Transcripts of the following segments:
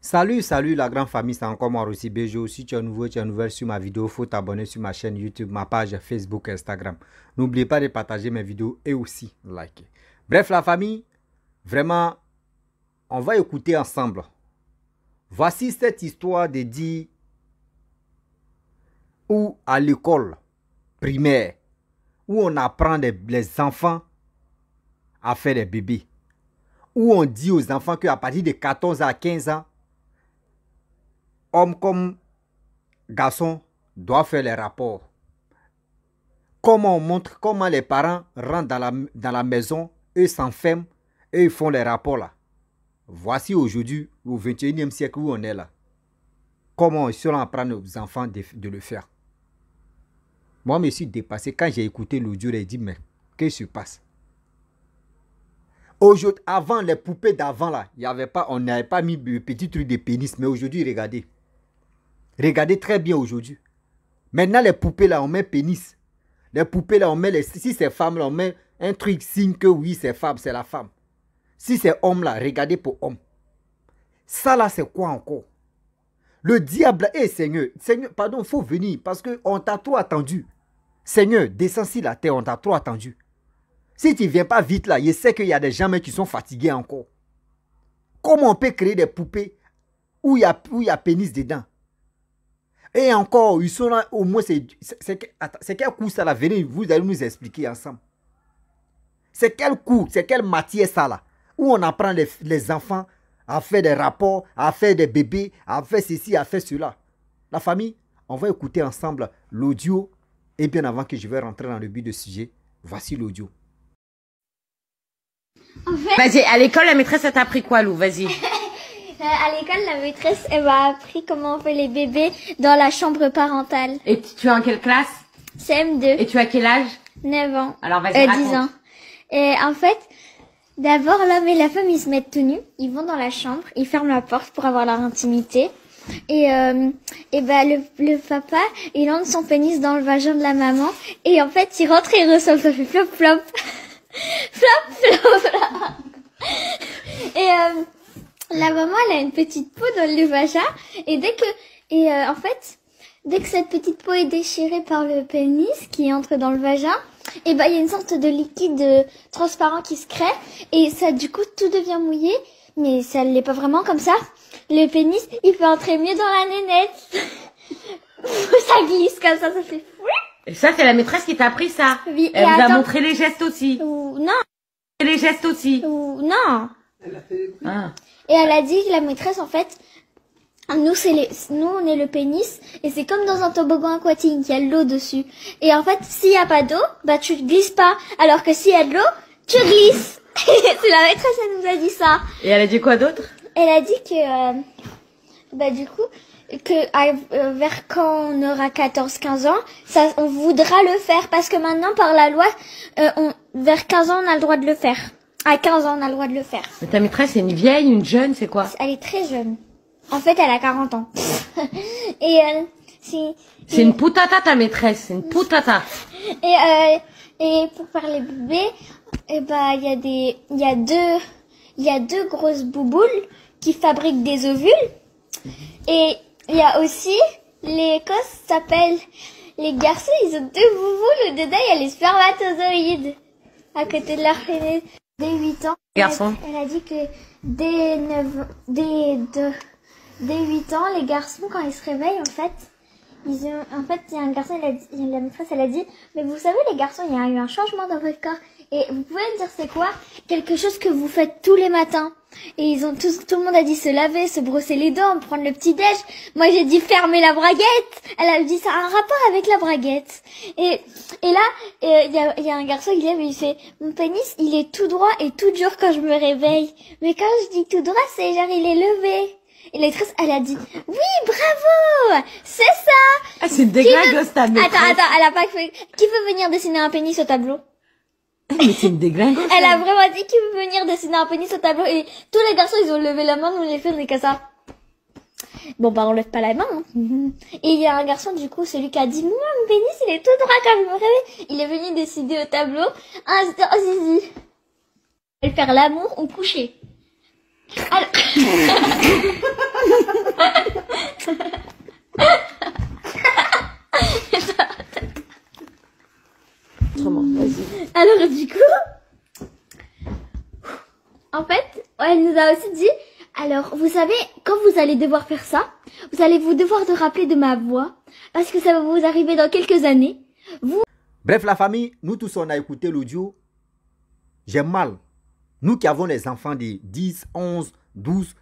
Salut la grande famille, c'est encore moi aussi Béjo. Si tu es nouveau, tu es nouvelle sur ma vidéo, il faut t'abonner sur ma chaîne YouTube, ma page Facebook, Instagram. N'oubliez pas de partager mes vidéos et aussi liker. Bref la famille, vraiment, on va écouter ensemble. Voici cette histoire de dire où à l'école primaire, où on apprend les enfants à faire des bébés. Où on dit aux enfants qu'à partir de 14 à 15 ans, hommes comme garçons doivent faire les rapports. Comment on montre comment les parents rentrent dans la maison, eux s'enferment et ils font les rapports là. Voici aujourd'hui, au 21e siècle où on est là. Comment ils sont apprendre aux enfants de le faire. Moi, je me suis dépassé quand j'ai écouté l'audio et dit, mais qu'est-ce qui se passe? Aujourd'hui, avant les poupées d'avant là, on n'avait pas mis le petit truc de pénis, mais aujourd'hui, regardez. Regardez très bien aujourd'hui. Maintenant, les poupées là, on met pénis. Les poupées là, on met si c'est femme là, on met un truc signe que oui, c'est femme, c'est la femme. Si c'est homme là, regardez pour homme. Ça là, c'est quoi encore? Le diable, Seigneur, pardon, il faut venir parce qu'on t'a trop attendu. Seigneur, descends sur la terre, on t'a trop attendu. Si tu ne viens pas vite là, je sais qu'il y a des gens qui sont fatigués encore. Comment on peut créer des poupées où il y a pénis dedans? Et encore, ils sont là, au moins, c'est quel coup ça là? Venez, vous allez nous expliquer ensemble. C'est quel coup, c'est quelle matière ça là? Où on apprend les enfants à faire des rapports, à faire des bébés, à faire ceci, à faire cela. La famille, on va écouter ensemble l'audio. Et bien avant que je vais rentrer dans le but de sujet, voici l'audio. En fait, vas-y, à l'école, la maîtresse, elle t'a appris quoi, Lou? Vas-y. à l'école, la maîtresse, elle m'a appris comment on fait les bébés dans la chambre parentale. Et tu es en quelle classe? CM2. Et tu as quel âge? 9 ans. Alors, vas-y, raconte. 10 ans. Et en fait, d'abord, l'homme et la femme, ils se mettent tout nus. Ils vont dans la chambre, ils ferment la porte pour avoir leur intimité. Et le papa, il entre son pénis dans le vagin de la maman. Et en fait, il rentre et il ressort, ça fait flop, flop. Flop, flop, flop. Et la maman, elle a une petite peau dans le vagin. Et en fait, dès que cette petite peau est déchirée par le pénis qui entre dans le vagin, et il y a une sorte de liquide transparent qui se crée. Et ça, du coup, tout devient mouillé. Mais ça ne l'est pas vraiment comme ça. Le pénis, il peut entrer mieux dans la nénette. Ça glisse comme ça fait fou. Et ça, c'est la maîtresse qui t'a appris ça. Oui, elle vous a montré les gestes aussi. Non. Et les gestes aussi. Non. Elle a fait les prix. Ah. Et elle a dit, la maîtresse, en fait, nous, on est le pénis, et c'est comme dans un toboggan aquatique, il y a de l'eau dessus. Et en fait, s'il n'y a pas d'eau, bah, tu ne glisses pas. Alors que s'il y a de l'eau, tu glisses. C'est la maîtresse, elle nous a dit ça. Et elle a dit quoi d'autre? Elle a dit que, vers quand on aura 14-15 ans, ça, on voudra le faire. Parce que maintenant, par la loi, vers 15 ans, on a le droit de le faire. À 15 ans, on a le droit de le faire. Mais ta maîtresse, c'est une vieille, une jeune, c'est quoi? Elle est très jeune. En fait, elle a 40 ans. Et c'est une putata, ta maîtresse. C'est une putata. Et pour faire les bébés, il y a deux grosses bouboules qui fabriquent des ovules. Et il y a aussi les cosses s'appellent les garçons, ils ont deux bouboules où dedans il y a les spermatozoïdes à côté de leur pénis. Dès 8 ans. Garçon. Elle a dit que dès 8 ans, les garçons quand ils se réveillent en fait, il y a un garçon, la maîtresse elle a dit, mais vous savez les garçons, il y a eu un changement dans votre corps. Et vous pouvez me dire c'est quoi? Quelque chose que vous faites tous les matins. Et tout le monde a dit se laver, se brosser les dents, prendre le petit déj. Moi j'ai dit fermer la braguette. Elle a dit ça a un rapport avec la braguette. Et là, il y a un garçon qui lève et il fait, mon pénis il est tout droit et tout dur quand je me réveille. Mais quand je dis tout droit, c'est genre il est levé. Et l'actrice, elle a dit, oui, bravo, c'est ça. Ah, c'est déglingueuse ta maîtresse. Attends, elle a pas fait. Qui veut venir dessiner un pénis au tableau? Mais c'est une déglingueuse. Elle a vraiment dit qui veut venir dessiner un pénis au tableau et tous les garçons ils ont levé la main, nous les filles on est comme ça. Bon bah on lève pas la main. Hein. Et il y a un garçon du coup, celui qui a dit moi mon pénis il est tout droit quand je me réveille. Il est venu dessiner au tableau un zizi. Elle faire l'amour ou coucher. Alors... elle nous a aussi dit, alors, vous savez, quand vous allez devoir faire ça, vous allez vous devoir de rappeler de ma voix, parce que ça va vous arriver dans quelques années. Bref, la famille, nous tous, on a écouté l'audio. J'ai mal. Nous qui avons les enfants de 10, 11, 12,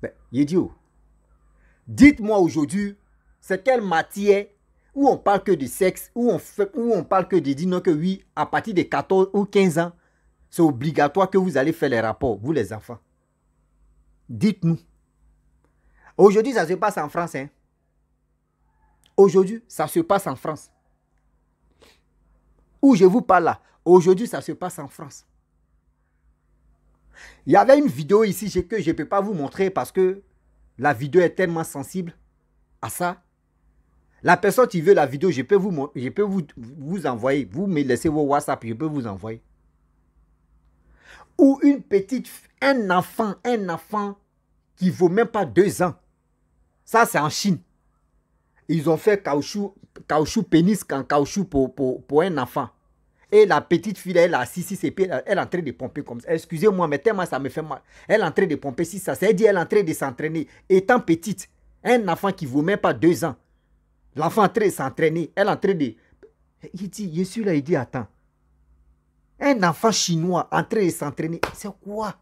ben, idiot. Dites-moi aujourd'hui, c'est quelle matière où on parle que de sexe, où on parle que de dire non que oui, à partir de 14 ou 15 ans, c'est obligatoire que vous allez faire les rapports, vous les enfants. Dites-nous. Aujourd'hui, ça se passe en France. Hein? Aujourd'hui, ça se passe en France. Où je vous parle là, aujourd'hui, ça se passe en France. Il y avait une vidéo ici que je ne peux pas vous montrer parce que la vidéo est tellement sensible à ça. La personne qui veut la vidéo, je peux vous envoyer. Vous me laissez vos WhatsApp, je peux vous envoyer. Ou une petite, un enfant qui ne vaut même pas 2 ans. Ça, c'est en Chine. Ils ont fait caoutchouc pénis en caoutchouc pour un enfant. Et la petite fille, elle a assis sur ses pieds, elle est en train de pomper comme ça. Excusez-moi, mais tellement ça me fait mal. Elle est en train de pomper si ça. C'est dit, elle est en train de s'entraîner. Étant petite, un enfant qui ne vaut même pas 2 ans. L'enfant est en train de s'entraîner. Elle est en train de... Il dit, je suis là, il dit, attends. Un enfant chinois en train de s'entraîner, c'est quoi?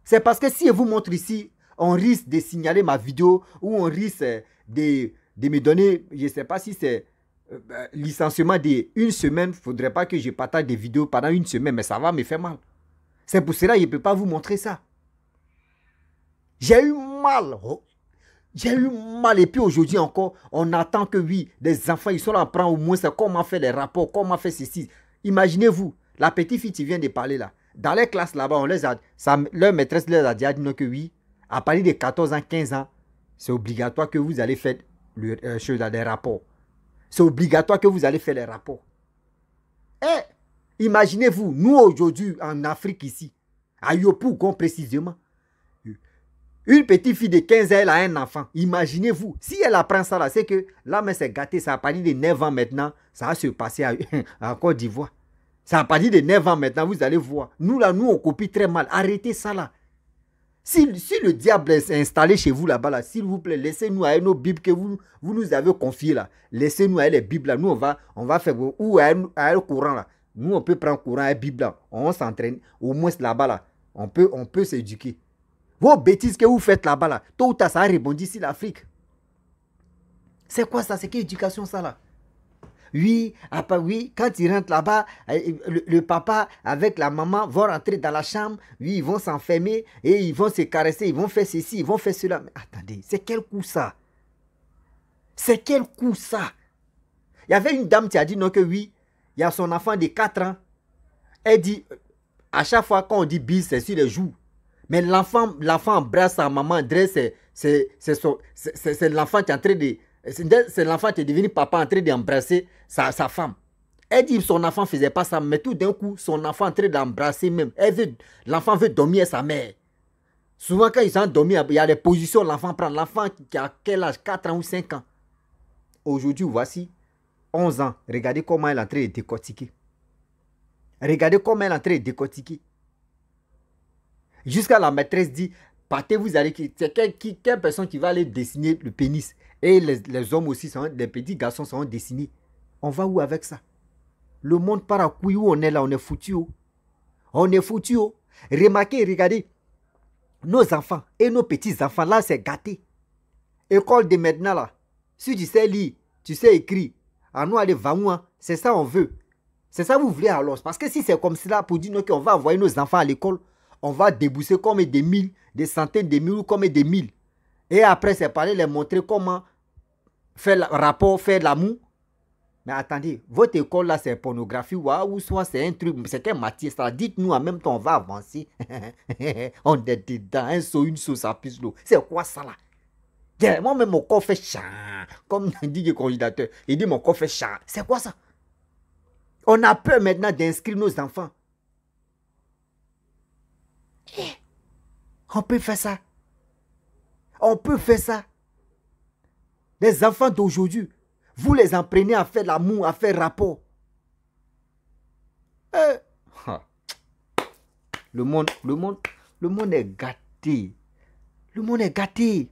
C'est parce que si je vous montre ici, on risque de signaler ma vidéo ou on risque de me donner, je ne sais pas si c'est licenciement d'1 semaine. Il ne faudrait pas que je partage des vidéos pendant 1 semaine, mais ça va me faire mal. C'est pour cela que je ne peux pas vous montrer ça. J'ai eu mal. J'ai eu mal. Et puis aujourd'hui encore, on attend que oui, des enfants, ils sont là, on prend au moins ça, comment faire les rapports, comment faire ceci. Imaginez-vous, la petite fille qui vient de parler là, dans les classes là-bas, leur maîtresse leur a dit que oui, à partir de 14 ans, 15 ans, c'est obligatoire que vous allez faire des rapports. C'est obligatoire que vous allez faire les rapports. Et imaginez-vous, nous aujourd'hui en Afrique ici, à Yopougon précisément, une petite fille de 15 ans, elle a un enfant. Imaginez-vous, si elle apprend ça là, c'est que là, mais c'est gâté, ça a partir de 9 ans maintenant, ça va se passer en Côte d'Ivoire. Ça a partir de 9 ans maintenant, vous allez voir. Nous là, nous on copie très mal. Arrêtez ça là. Si le diable est installé chez vous là-bas, là, s'il vous plaît, laissez-nous avec nos Bibles que vous nous avez confiées là. Laissez-nous avec les Bibles là. Nous, on va faire, ou avec le Coran là. Nous, on peut prendre Coran et Bible là. On s'entraîne. Au moins là-bas là, on peut s'éduquer. Vos bêtises que vous faites là-bas là, tôt ou tard, ça a rebondi sur l'Afrique. C'est quoi ça? C'est quelle éducation ça là? Oui, oui, quand ils rentrent là-bas, le papa avec la maman vont rentrer dans la chambre, oui, ils vont s'enfermer et ils vont se caresser, ils vont faire ceci, ils vont faire cela. Mais attendez, c'est quel coup ça? C'est quel coup ça? Il y avait une dame qui a dit non que oui, il y a son enfant de 4 ans. Elle dit, à chaque fois quand on dit bise, c'est sur les joues. Mais l'enfant embrasse sa maman, c'est l'enfant qui est en train de... C'est l'enfant qui est devenu papa en train d'embrasser sa femme. Elle dit que son enfant ne faisait pas ça, mais tout d'un coup, son enfant est en train d'embrasser même. L'enfant veut dormir avec sa mère. Souvent, quand ils sont dormir, il y a les positions que l'enfant prend. L'enfant qui a quel âge? 4 ans ou 5 ans. Aujourd'hui, voici 11 ans. Regardez comment elle est en train de décortiquer. Regardez comment elle est en train de décortiquer. Jusqu'à la maîtresse dit, partez, vous allez... C'est quelle personne qui va aller dessiner le pénis? Et les hommes aussi, les petits garçons seront dessinés. On va où avec ça? Le monde part à couille où on est là, on est foutu. On est foutu. Remarquez, regardez, nos enfants et nos petits-enfants, là, c'est gâté. École de maintenant, là, si tu sais lire, tu sais écrire, à nous aller va c'est ça on veut. C'est ça vous voulez alors. Parce que si c'est comme cela, pour dire qu'on va envoyer nos enfants à l'école, on va débourser comme des mille, des centaines de mille ou comme des mille. Et après, c'est parler, les montrer comment faire le rapport, faire l'amour. Mais attendez, votre école là, c'est pornographie ou soit c'est un truc, c'est quelle matière ça? Dites-nous en même temps, on va avancer. On est dedans, un saut, une sauce à pisse l'eau. C'est quoi ça là? Moi-même, mon corps fait chat. Comme dit le coordinateur, il dit mon corps fait chat. C'est quoi ça? On a peur maintenant d'inscrire nos enfants. On peut faire ça. On peut faire ça. Les enfants d'aujourd'hui, vous les apprenez à faire l'amour, à faire rapport. Le monde, Le monde est gâté. Le monde est gâté.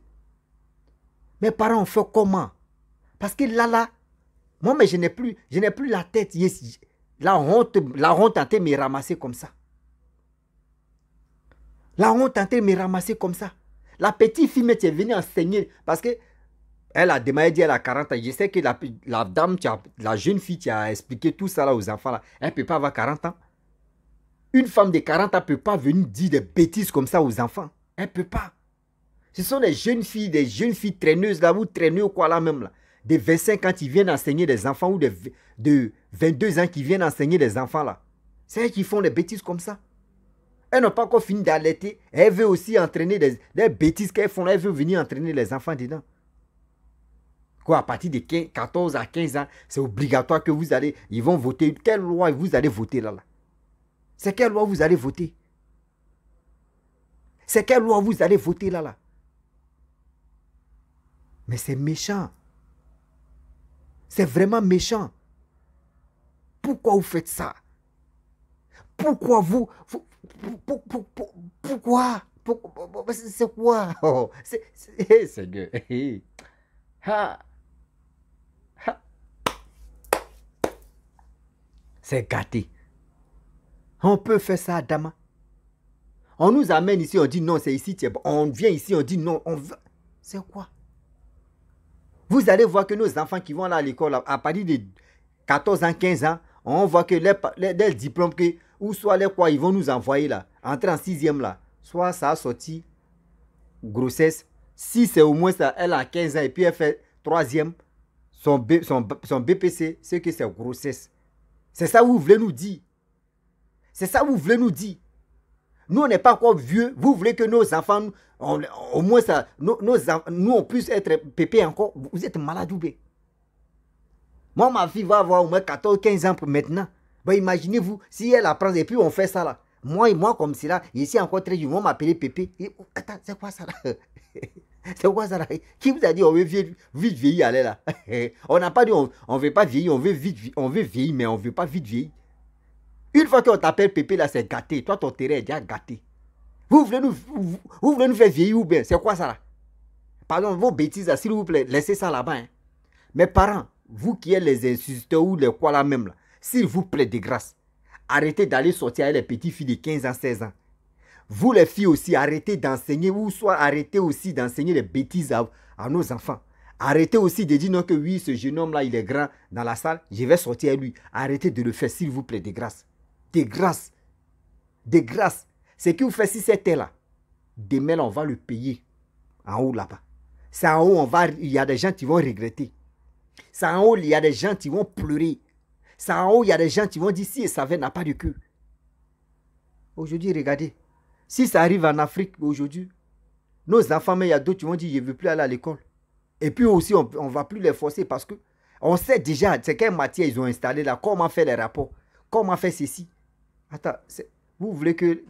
Mes parents ont fait comment? Parce que là, moi, mais je n'ai plus la tête. La honte est en train de me ramasser comme ça. La honte est en train de me ramasser comme ça. La petite fille est venue enseigner parce que elle a démarré, elle a 40 ans. Je sais que la dame, la jeune fille qui a expliqué tout ça là aux enfants, là, elle ne peut pas avoir 40 ans. Une femme de 40 ans ne peut pas venir dire des bêtises comme ça aux enfants. Elle ne peut pas. Ce sont des jeunes filles traîneuses là, ou traîneux quoi là même là. De 25 ans qui viennent enseigner des enfants ou de 22 ans qui viennent enseigner des enfants là. C'est elles qui font des bêtises comme ça. Elles n'ont pas encore fini d'allaiter. Elle veut aussi entraîner des bêtises qu'elles font là. Elle veut venir entraîner les enfants dedans. Quoi, à partir de 14 à 15 ans, c'est obligatoire que ils vont voter. Quelle loi vous allez voter là? C'est quelle loi vous allez voter? C'est quelle loi vous allez voter là? Mais c'est méchant. C'est vraiment méchant. Pourquoi vous faites ça? Pourquoi pourquoi? C'est quoi? Oh, c'est Dieu. C'est gâté. On peut faire ça, Adama. On nous amène ici, on dit non, c'est ici. On vient ici, on dit non. C'est quoi? Vous allez voir que nos enfants qui vont là à l'école, à partir de 14 ans, 15 ans, on voit que les diplômes, ou soit les quoi, ils vont nous envoyer là, entrer en 6e là. Soit ça a sorti grossesse. Si c'est au moins ça, elle a 15 ans et puis elle fait 3e, son BPC, c'est que c'est grossesse. C'est ça que vous voulez nous dire. C'est ça que vous voulez nous dire. Nous, on n'est pas encore vieux. Vous voulez que nos enfants, au moins ça, nous, on puisse être pépés encore. Vous êtes malade ou bien? Moi, ma fille va avoir au moins 14, 15 ans pour maintenant. Ben, imaginez-vous, si elle apprend et puis on fait ça là. Moi comme cela, ici encore très vieux, on m'appelle pépé. Attends, c'est quoi ça là? C'est quoi ça là? Qui vous a dit on veut vite vieillir, allez là? On n'a pas dit on ne veut pas vieillir, on veut vieillir, mais on ne veut pas vite vieillir. Une fois qu'on t'appelle pépé là, c'est gâté. Toi, ton terrain est déjà gâté. Vous voulez nous faire vieillir ou bien? C'est quoi ça là? Pardon, vos bêtises là, s'il vous plaît, laissez ça là-bas. Hein. Mes parents, vous qui êtes les instituteurs ou les quoi là même là, s'il vous plaît, de grâce, arrêtez d'aller sortir avec les petites filles de 15 ans, 16 ans. Vous les filles aussi, arrêtez d'enseigner ou soit arrêtez aussi d'enseigner les bêtises à nos enfants. Arrêtez aussi de dire non que oui, ce jeune homme là, il est grand dans la salle, je vais sortir avec lui. Arrêtez de le faire, s'il vous plaît, de grâce. De grâce. De grâce. Ce que vous faites si c'était là, demain on va le payer en haut là-bas. C'est en haut, il y a des gens qui vont regretter. C'est en haut, il y a des gens qui vont pleurer. C'est en haut, il y a des gens qui vont dire si ça n'a pas de queue. Aujourd'hui, regardez. Si ça arrive en Afrique aujourd'hui, nos enfants, mais il y a d'autres qui vont dire je ne veux plus aller à l'école. Et puis aussi, on ne va plus les forcer parce que on sait déjà, c'est quelle matière ils ont installé là, comment faire les rapports, comment faire ceci. Attends, vous voulez que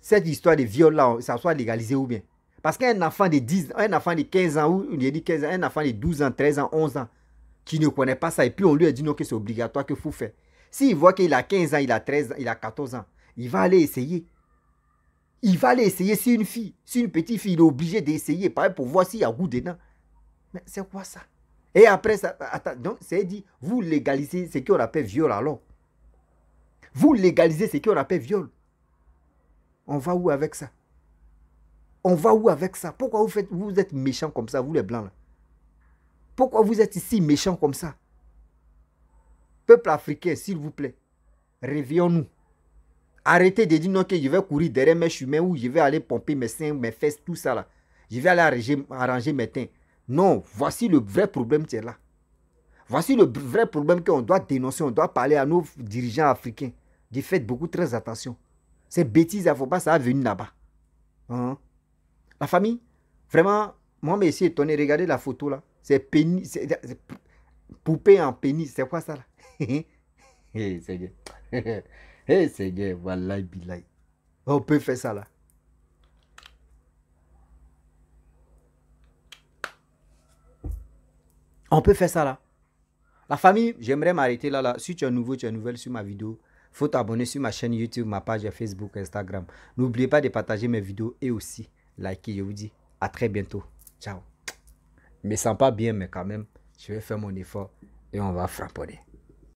cette histoire de viol là, ça soit légalisé ou bien? Parce qu'un enfant de 10, un enfant de 15 ans, ou il dit 15 ans, un enfant de 12 ans, 13 ans, 11 ans, qui ne connaît pas ça, et puis on lui a dit non que c'est obligatoire qu'il faut faire. S'il voit qu'il a 15 ans, il a 13 ans, il a 14 ans, il va aller essayer. Il va aller essayer si une fille, si une petite fille, il est obligé d'essayer, pareil, pour voir s'il y a goût dedans. Mais c'est quoi ça? Et après ça, attends, donc c'est dit, vous légalisez ce qu'on appelle viol alors. Vous légalisez ce qu'on appelle viol. On va où avec ça? On va où avec ça? Pourquoi vous êtes méchants comme ça, vous les blancs là? Pourquoi vous êtes ici méchants comme ça? Peuple africain, s'il vous plaît, réveillons-nous. Arrêtez de dire non que je vais courir derrière mes chemins ou je vais aller pomper mes seins, mes fesses, tout ça là. Je vais aller arranger mes teints. Non, voici le vrai problème qui est là. Voici le vrai problème qu'on doit dénoncer, on doit parler à nos dirigeants africains. Faites beaucoup très attention. Ces bêtises, il ne faut pas ça venir là-bas. Hein? La famille, vraiment, moi, je suis étonné. Regardez la photo là. C'est pénis, c'est poupée en pénis. C'est quoi ça là? Hey, c'est bien. Hey, c'est bien. Wallahi billahi. On peut faire ça là. On peut faire ça là. La famille, j'aimerais m'arrêter là. Si tu es nouveau, tu es nouvelle sur ma vidéo. faut t'abonner sur ma chaîne YouTube, ma page Facebook, Instagram. N'oubliez pas de partager mes vidéos et aussi liker. Je vous dis à très bientôt. Ciao. Je me sens pas bien, mais quand même, je vais faire mon effort et on va frapper.